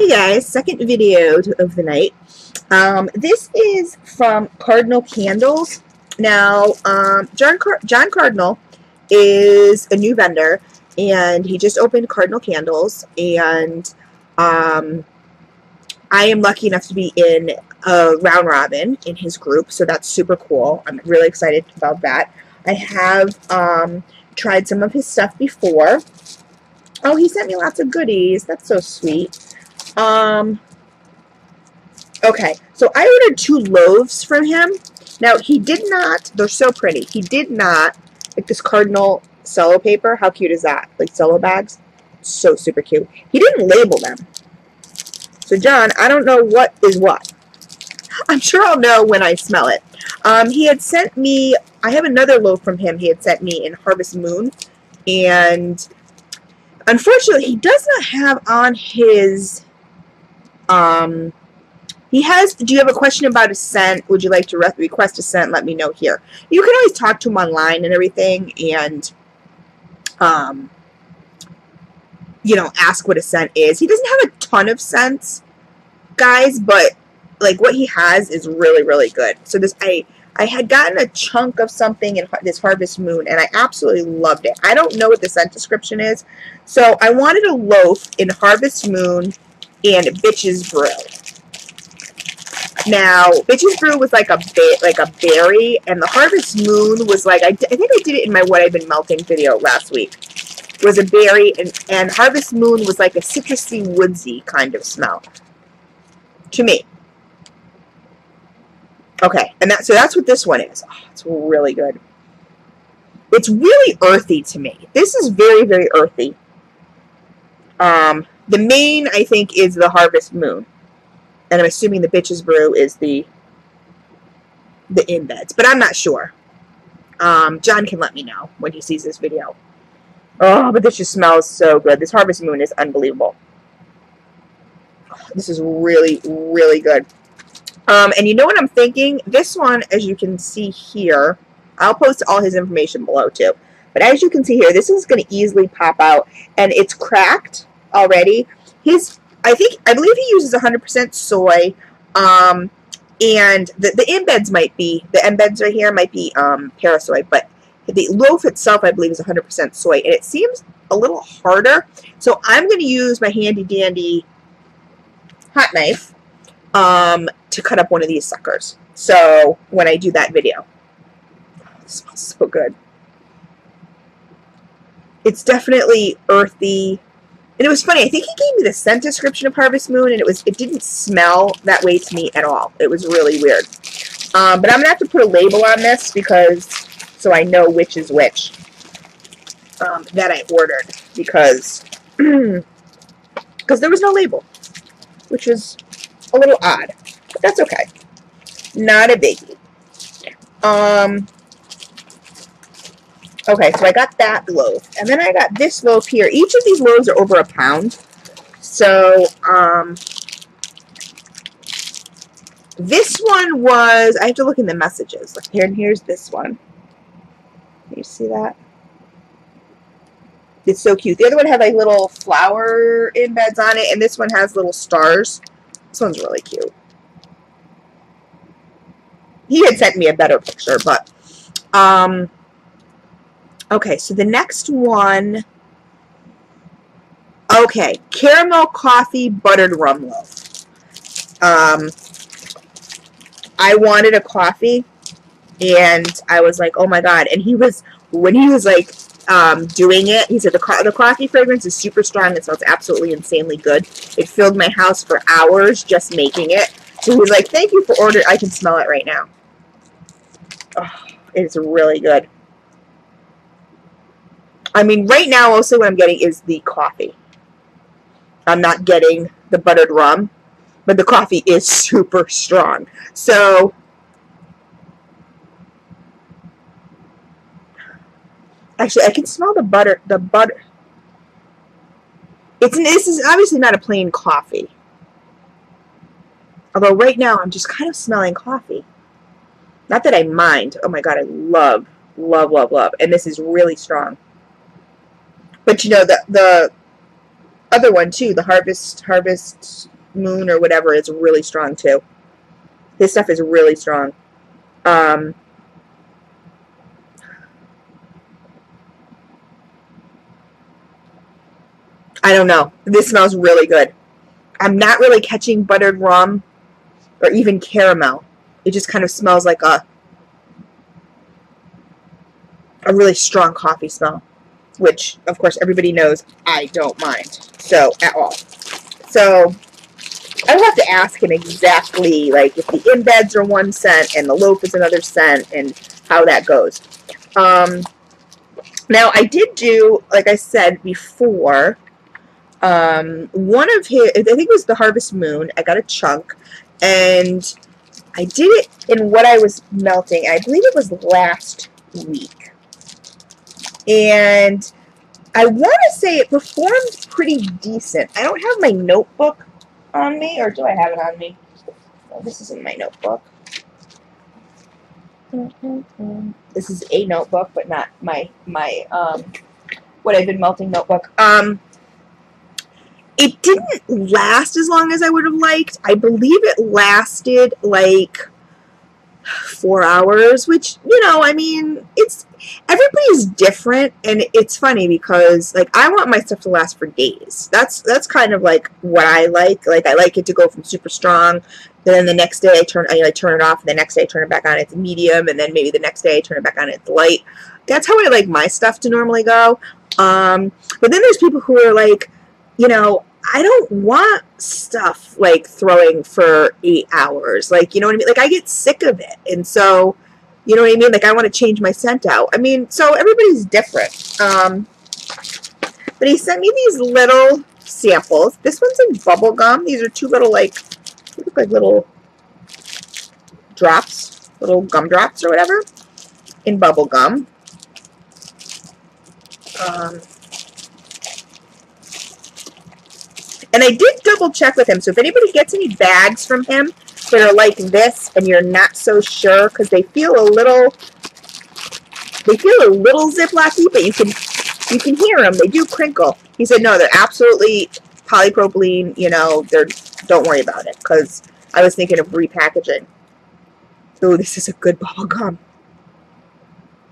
Hey guys, second video of the night. This is from Cardinal Candles. Now, John Cardinal is a new vendor, and he just opened Cardinal Candles, and I am lucky enough to be in a round robin in his group, so that's super cool. I'm really excited about that. I have tried some of his stuff before. Oh, he sent me lots of goodies. That's so sweet. Okay, so I ordered 2 loaves from him. Now, he did not, they're so pretty, he did not, like this Cardinal cello paper, how cute is that? Like cello bags, so super cute. He didn't label them. So, John, I don't know what is what. I'm sure I'll know when I smell it. He had sent me, I have another loaf from him he had sent me in Harvest Moon, and unfortunately, he does not have on his, he has, do you have a question about a scent? Would you like to request a scent? Let me know here. You can always talk to him online and everything, and, you know, ask what a scent is. He doesn't have a ton of scents, guys, but, like, what he has is really, really good. So this, I had gotten a chunk of something in this Harvest Moon, and I absolutely loved it. I don't know what the scent description is, so I wanted a loaf in Harvest Moon and Bitch's Brew. Now, Bitch's Brew was like a berry, and the Harvest Moon was like, I think I did it in my What I've Been Melting video last week, was a berry, and Harvest Moon was like a citrusy, woodsy kind of smell to me. Okay, and so that's what this one is. Oh, it's really good. It's really earthy to me. This is very, very earthy. The main, I think, is the Harvest Moon. And I'm assuming the Bitch's Brew is the embeds. But I'm not sure. John can let me know when he sees this video. Oh, but this just smells so good. This Harvest Moon is unbelievable. Oh, this is really, really good. And you know what I'm thinking? This one, as you can see here, I'll post all his information below too. But as you can see here, this is going to easily pop out. And it's cracked already. I believe he uses 100% soy. And the embeds might be, the embeds right here might be parasoy. But the loaf itself, I believe, is 100% soy. And it seems a little harder. So I'm going to use my handy dandy hot knife to cut up one of these suckers. So when I do that video. Oh, this smells so good. It's definitely earthy. And it was funny, I think he gave me the scent description of Harvest Moon, and it didn't smell that way to me at all. It was really weird. But I'm going to have to put a label on this because, so I know which is which that I ordered. Because there was no label, which was a little odd. But that's okay. Not a biggie. Okay, so I got that loaf. And then I got this loaf here. Each of these loaves are over £1. So, this one was, I have to look in the messages. Like here, and here's this one. Can you see that? It's so cute. The other one had like little flower embeds on it, and this one has little stars. This one's really cute. He had sent me a better picture, but, okay, so the next one, okay, caramel coffee buttered rum loaf. I wanted a coffee, and I was like, oh my god, and when he was like, doing it, he said the coffee fragrance is super strong, it smells absolutely insanely good. It filled my house for hours just making it. So he was like, thank you for ordering, I can smell it right now. Oh, it's really good. I mean, right now, also what I'm getting is the coffee. I'm not getting the buttered rum, but the coffee is super strong. So, actually, I can smell the butter. This is obviously not a plain coffee. Although right now, I'm just kind of smelling coffee. Not that I mind. Oh my god, I love, love, love, love. And this is really strong. But you know, other one too, the Harvest Moon or whatever, is really strong too. This stuff is really strong. I don't know. This smells really good. I'm not really catching buttered rum or even caramel. It just kind of smells like a really strong coffee smell, which, of course, everybody knows I don't mind, so, at all. So, I will have to ask him exactly, like, if the embeds are 1 cent and the loaf is another cent and how that goes. Now, I did do, like I said before, one of his, I think it was the Harvest Moon. I got a chunk, and I did it in what I was melting. I believe it was last week. And I want to say it performed pretty decent. I don't have my notebook on me, or do I have it on me? Oh, this isn't my notebook. This is a notebook, but not my what I've been melting notebook. It didn't last as long as I would have liked. I believe it lasted like 4 hours, which, you know, I mean, everybody's different, and it's funny because, like, I want my stuff to last for days. That's kind of like what I like. Like, I like it to go from super strong, then the next day I turn it off, and the next day I turn it back on, it's medium, and then maybe the next day I turn it back on, it's light. That's how I like my stuff to normally go. But then there's people who are like, you know, I don't want stuff, like, throwing for 8 hours. Like, you know what I mean? Like, I get sick of it. And so, you know what I mean? Like, I want to change my scent out. I mean, so everybody's different. But he sent me these little samples. This one's in bubble gum. These are 2 little, like, they look like little drops, little gum drops or whatever, in bubble gum. And I did double check with him, so if anybody gets any bags from him that are like this and you're not so sure, because they feel a little Ziploc-y, but you can hear them. They do crinkle. He said, no, they're absolutely polypropylene, you know, don't worry about it, because I was thinking of repackaging. Oh, this is a good bubble gum.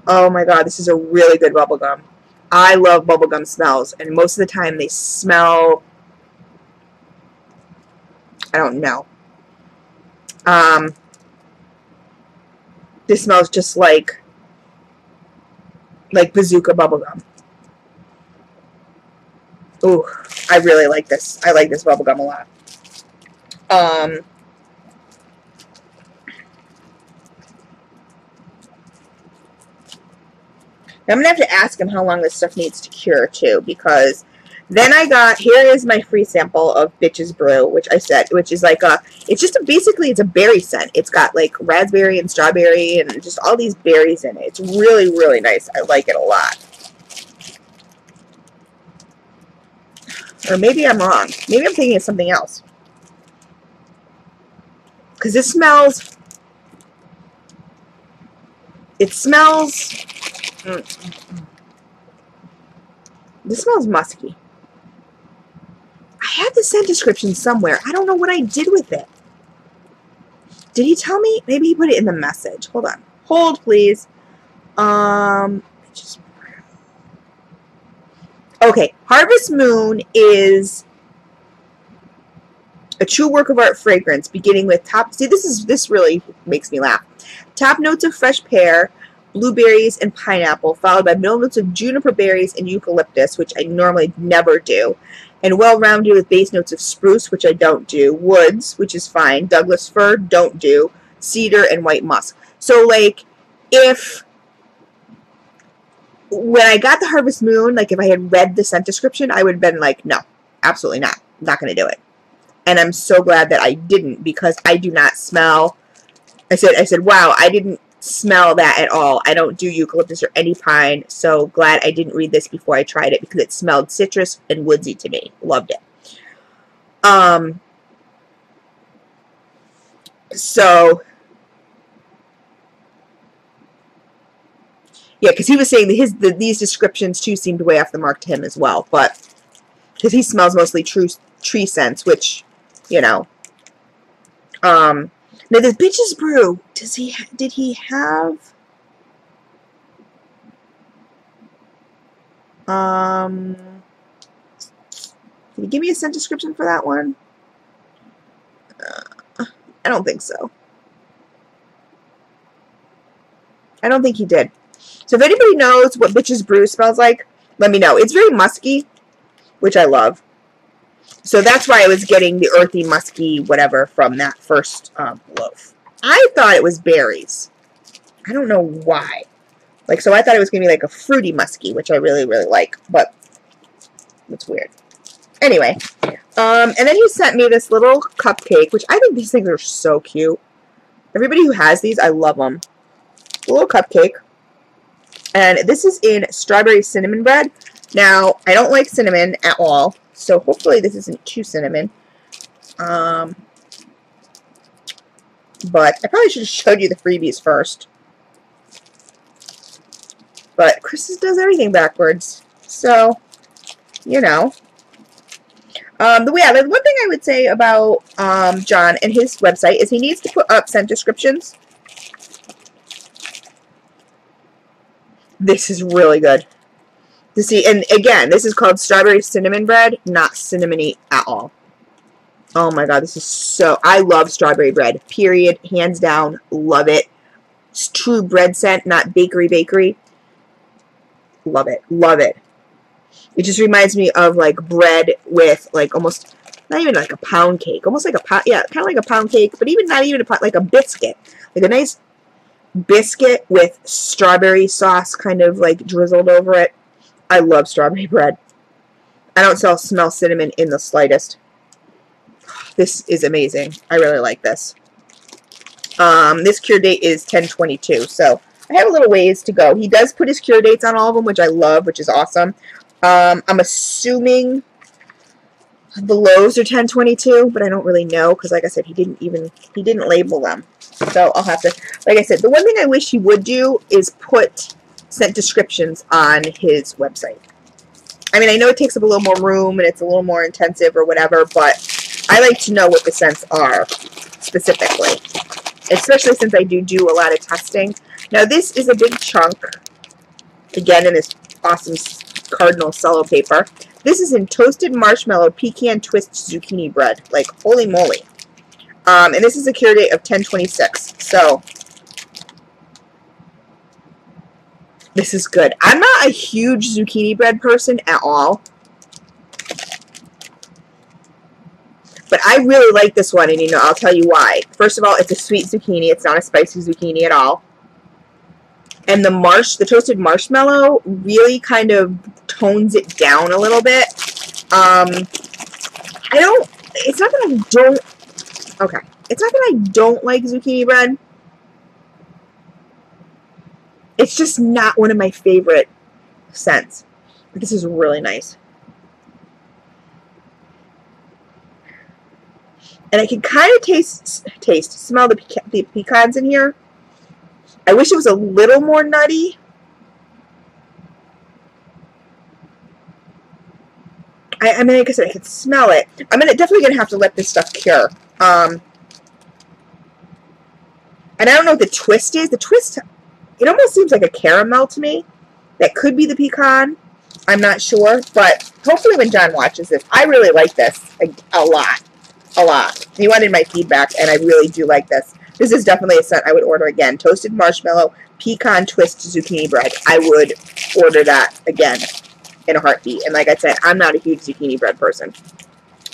Oh my god, this is a really good bubble gum. I love bubble gum smells, and most of the time they smell, I don't know. This smells just like bazooka bubblegum. Ooh, I really like this. I like this bubblegum a lot. I'm going to have to ask him how long this stuff needs to cure, too, because then I got, here is my free sample of Bitches Brew, which is like basically it's a berry scent. It's got like raspberry and strawberry and just all these berries in it. It's really, really nice. I like it a lot. Or maybe I'm wrong. Maybe I'm thinking of something else. Because this smells, this smells musky. I have the scent description somewhere. I don't know what I did with it. Did he tell me? Maybe he put it in the message. Hold on. Hold, please. Okay. Harvest Moon is a true work of art fragrance, beginning with top. See, this really makes me laugh. Top notes of fresh pear, blueberries, and pineapple, followed by middle notes of juniper berries and eucalyptus, which I normally never do, and well-rounded with base notes of spruce, which I don't do, woods, which is fine, Douglas fir, don't do, cedar, and white musk. So, like, when I got the Harvest Moon, like, if I had read the scent description, I would have been like, no, absolutely not. Not going to do it. And I'm so glad that I didn't, because I do not smell, I said, wow, I didn't smell that at all. I don't do eucalyptus or any pine, so glad I didn't read this before I tried it, because it smelled citrus and woodsy to me. Loved it. So, yeah, because he was saying that these descriptions too seemed way off the mark to him as well, but because he smells mostly tree scents, which, you know. Now this Bitch's Brew, did he have, did he give me a scent description for that one? I don't think so. I don't think he did. So if anybody knows what Bitch's Brew smells like, let me know. It's very musky, which I love. So that's why I was getting the earthy, musky, whatever from that first loaf. I thought it was berries. I don't know why. Like, so I thought it was going to be like a fruity musky, which I really, really like. But it's weird. Anyway. And then he sent me this little cupcake, which I think these things are so cute. Everybody who has these, I love them. A little cupcake. And this is in strawberry cinnamon bread. Now, I don't like cinnamon at all. So hopefully this isn't too cinnamon. But I probably should have showed you the freebies first. But Chris does everything backwards. So, you know. The one thing I would say about John and his website is he needs to put up scent descriptions. This is really good to see. And again, this is called strawberry cinnamon bread, not cinnamony at all. Oh my god, this is so... I love strawberry bread, period. Hands down, love it. It's true bread scent, not bakery. Love it, love it. It just reminds me of like bread with like almost, not even like a pound cake, almost like a pound, yeah, kind of like a pound cake, but even not even a pound, like a biscuit, like a nice biscuit with strawberry sauce kind of like drizzled over it. I love strawberry bread. I don't smell cinnamon in the slightest. This is amazing. I really like this. This cure date is 10/22, so I have a little ways to go. He does put his cure dates on all of them, which I love, which is awesome. I'm assuming the Loaves are 10/22, but I don't really know because, like I said, he didn't label them. So I'll have to, like I said, the one thing I wish he would do is put scent descriptions on his website. I mean, I know it takes up a little more room and it's a little more intensive or whatever, but I like to know what the scents are specifically, especially since I do a lot of testing. Now, this is a big chunk, again, in this awesome Cardinal cello paper. This is in toasted marshmallow pecan twist zucchini bread. Like, holy moly. And this is a cure date of 10/26. So, this is good. I'm not a huge zucchini bread person at all. But I really like this one, and, you know, I'll tell you why. First of all, it's a sweet zucchini. It's not a spicy zucchini at all. And the toasted marshmallow really kind of tones it down a little bit. It's not that I don't, okay. It's not that I don't like zucchini bread. It's just not one of my favorite scents. But this is really nice. And I can kind of smell the pecans in here. I wish it was a little more nutty. I mean, like I said, I can smell it. I'm definitely going to have to let this stuff cure. And I don't know what the twist is. The twist, it almost seems like a caramel to me. That could be the pecan. I'm not sure. But hopefully when John watches this, I really like this a lot. A lot. He wanted my feedback, and I really do like this. This is definitely a scent I would order again. Toasted marshmallow, pecan twist zucchini bread. I would order that again in a heartbeat. And like I said, I'm not a huge zucchini bread person.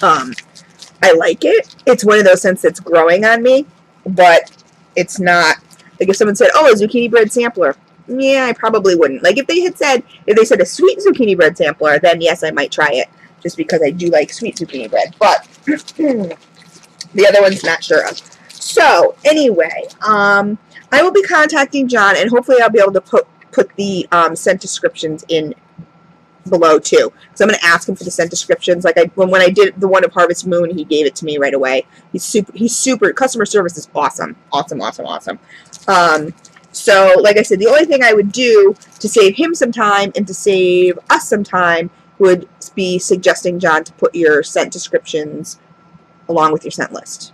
I like it. It's one of those scents that's growing on me, but it's not, like if someone said, oh, a zucchini bread sampler, yeah, I probably wouldn't. Like if they said a sweet zucchini bread sampler, then yes, I might try it, just because I do like sweet zucchini bread. But the other one's not sure of. So, anyway, I will be contacting John, and hopefully I'll be able to put the scent descriptions in below, too. So I'm going to ask him for the scent descriptions. Like, when I did the one of Harvest Moon, he gave it to me right away. He's super, customer service is awesome. Awesome, awesome, awesome. So, like I said, the only thing I would do to save him some time and to save us some time would be suggesting John to put your scent descriptions along with your scent list.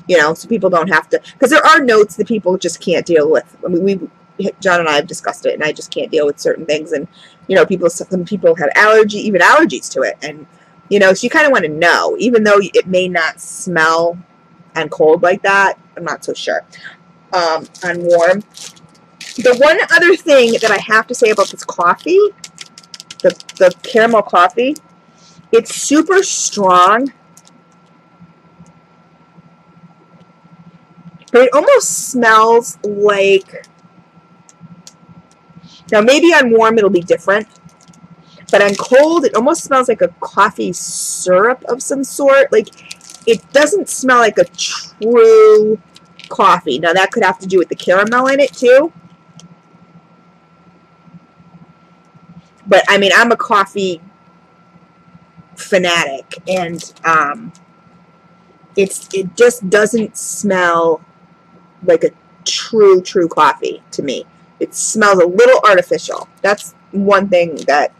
You know, so people don't have to, because there are notes that people just can't deal with. I mean, John and I have discussed it, and I just can't deal with certain things. And, you know, some people have even allergies to it. And, you know, so you kind of want to know, even though it may not smell on cold like that, I'm not so sure. On warm. The one other thing that I have to say about this coffee, the caramel coffee, it's super strong. But it almost smells like, now maybe on warm it'll be different, but on cold it almost smells like a coffee syrup of some sort. Like, it doesn't smell like a true coffee. Now that could have to do with the caramel in it too. But I mean, I'm a coffee fanatic, and it just doesn't smell like a true coffee to me. It smells a little artificial. That's one thing that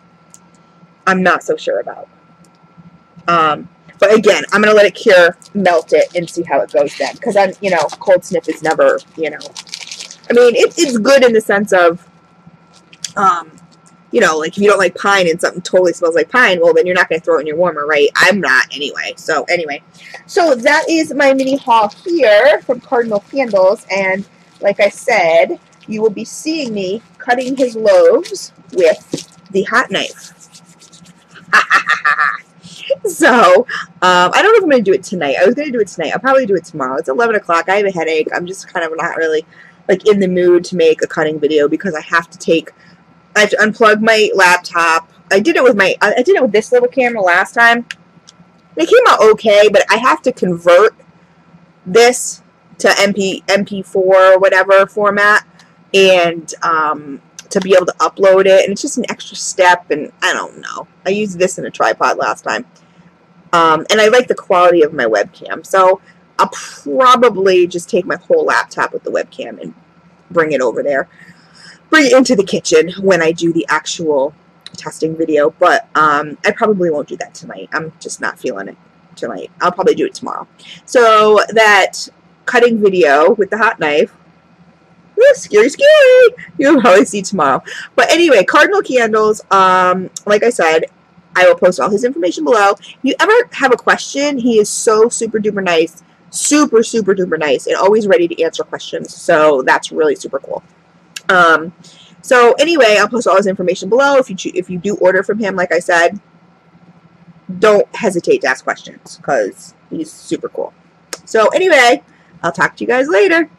I'm not so sure about. But again, I'm going to let it cure, melt it, and see how it goes then. Because I'm, you know, cold sniff is never, you know, I mean, it's good in the sense of, you know, like if you don't like pine and something totally smells like pine, well, then you're not going to throw it in your warmer, right? I'm not anyway. So anyway, so that is my mini haul here from Cardinal Candles. And like I said, you will be seeing me cutting his loaves with the hot knife. So, I don't know if I'm going to do it tonight. I was going to do it tonight. I'll probably do it tomorrow. It's 11 o'clock. I have a headache. I'm just kind of not really, like, in the mood to make a cutting video because I have to unplug my laptop. I did it with this little camera last time. It came out okay, but I have to convert this to MP4 or whatever format, and to be able to upload it, and it's just an extra step, and I don't know. I used this in a tripod last time, and I like the quality of my webcam, so I'll probably just take my whole laptop with the webcam and bring it over there. Bring it into the kitchen when I do the actual testing video, but I probably won't do that tonight. I'm just not feeling it tonight. I'll probably do it tomorrow. So that cutting video with the hot knife, scary, you'll probably see tomorrow. But anyway, Cardinal Candles, like I said, I will post all his information below. If you ever have a question, he is so super duper nice, super duper nice, and always ready to answer questions. So that's really super cool. So anyway, I'll post all his information below. If you do order from him, like I said, don't hesitate to ask questions because he's super cool. So anyway, I'll talk to you guys later.